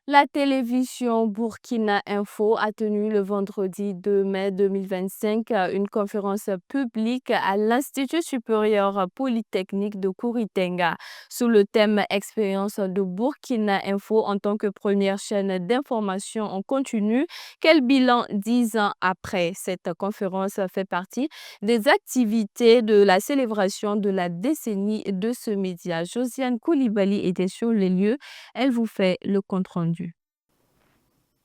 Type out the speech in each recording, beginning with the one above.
La télévision Burkina Info a tenu le vendredi 2 mai 2025 une conférence publique à l'Institut supérieur polytechnique de Kouritenga sous le thème Expérience de Burkina Info en tant que première chaîne d'information en continu. Quel bilan 10 ans après? Cette conférence fait partie des activités de la célébration de la décennie de ce média. Josiane Koulibaly était sur les lieux. Elle vous fait le compte-rendu.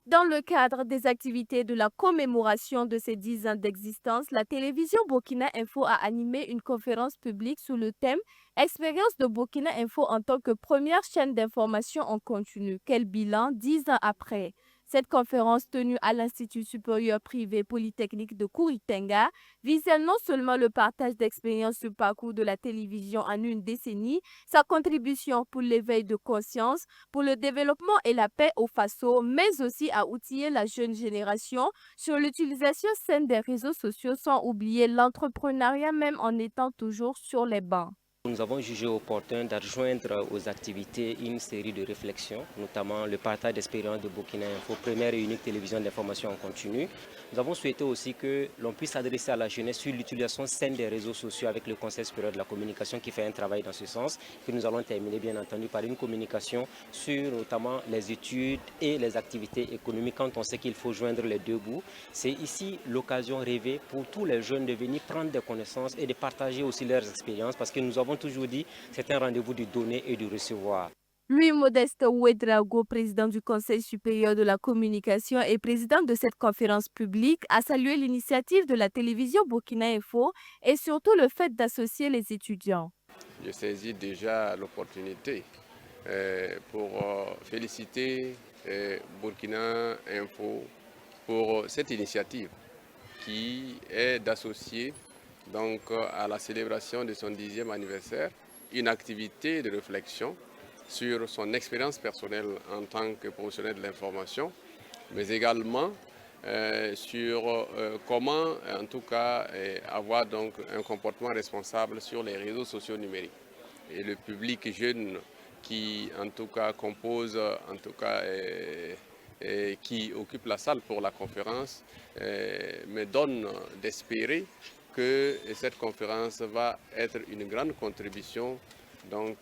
Dans le cadre des activités de la commémoration de ces 10 ans d'existence, la télévision Burkina Info a animé une conférence publique sous le thème Expérience de Burkina Info en tant que première chaîne d'information en continu. Quel bilan 10 ans après? Cette conférence tenue à l'Institut supérieur privé polytechnique de Kouritenga visait non seulement le partage d'expériences du parcours de la télévision en une décennie, sa contribution pour l'éveil de conscience, pour le développement et la paix au Faso, mais aussi à outiller la jeune génération sur l'utilisation saine des réseaux sociaux sans oublier l'entrepreneuriat même en étant toujours sur les bancs. Nous avons jugé opportun d'adjoindre aux activités une série de réflexions, notamment le partage d'expérience de Burkina Info, première et unique télévision d'information en continu. Nous avons souhaité aussi que l'on puisse s'adresser à la jeunesse sur l'utilisation saine des réseaux sociaux avec le Conseil supérieur de la communication qui fait un travail dans ce sens, que nous allons terminer bien entendu par une communication sur notamment les études et les activités économiques quand on sait qu'il faut joindre les deux bouts. C'est ici l'occasion rêvée pour tous les jeunes de venir prendre des connaissances et de partager aussi leurs expériences parce que nous avons toujours dit c'est un rendez-vous du donner et du recevoir. Louis Modeste Ouedraogo, président du Conseil supérieur de la communication et président de cette conférence publique, a salué l'initiative de la télévision Burkina Info et surtout le fait d'associer les étudiants. Je saisis déjà l'opportunité pour féliciter Burkina Info pour cette initiative qui est d'associer donc à la célébration de son 10e anniversaire une activité de réflexion sur son expérience personnelle en tant que professionnel de l'information, mais également sur comment en tout cas avoir donc un comportement responsable sur les réseaux sociaux numériques. Et le public jeune qui en tout cas compose en tout cas et qui occupe la salle pour la conférence me donne d'espérer que cette conférence va être une grande contribution donc,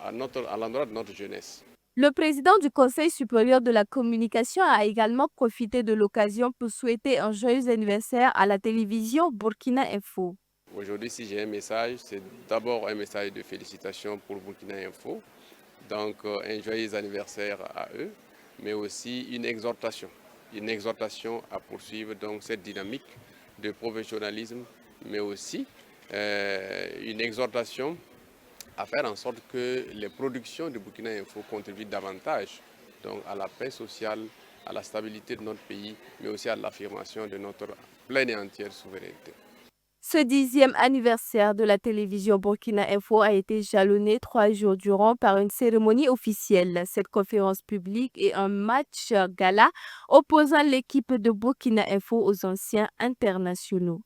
à l'endroit de notre jeunesse. Le président du Conseil supérieur de la communication a également profité de l'occasion pour souhaiter un joyeux anniversaire à la télévision Burkina Info. Aujourd'hui, si j'ai un message, c'est d'abord un message de félicitations pour Burkina Info, donc un joyeux anniversaire à eux, mais aussi une exhortation à poursuivre donc cette dynamique de professionnalisme, mais aussi une exhortation à faire en sorte que les productions de Burkina Info contribuent davantage donc, à la paix sociale, à la stabilité de notre pays, mais aussi à l'affirmation de notre pleine et entière souveraineté. Ce 10e anniversaire de la télévision Burkina Info a été jalonné 3 jours durant par une cérémonie officielle, cette conférence publique et un match gala opposant l'équipe de Burkina Info aux anciens internationaux.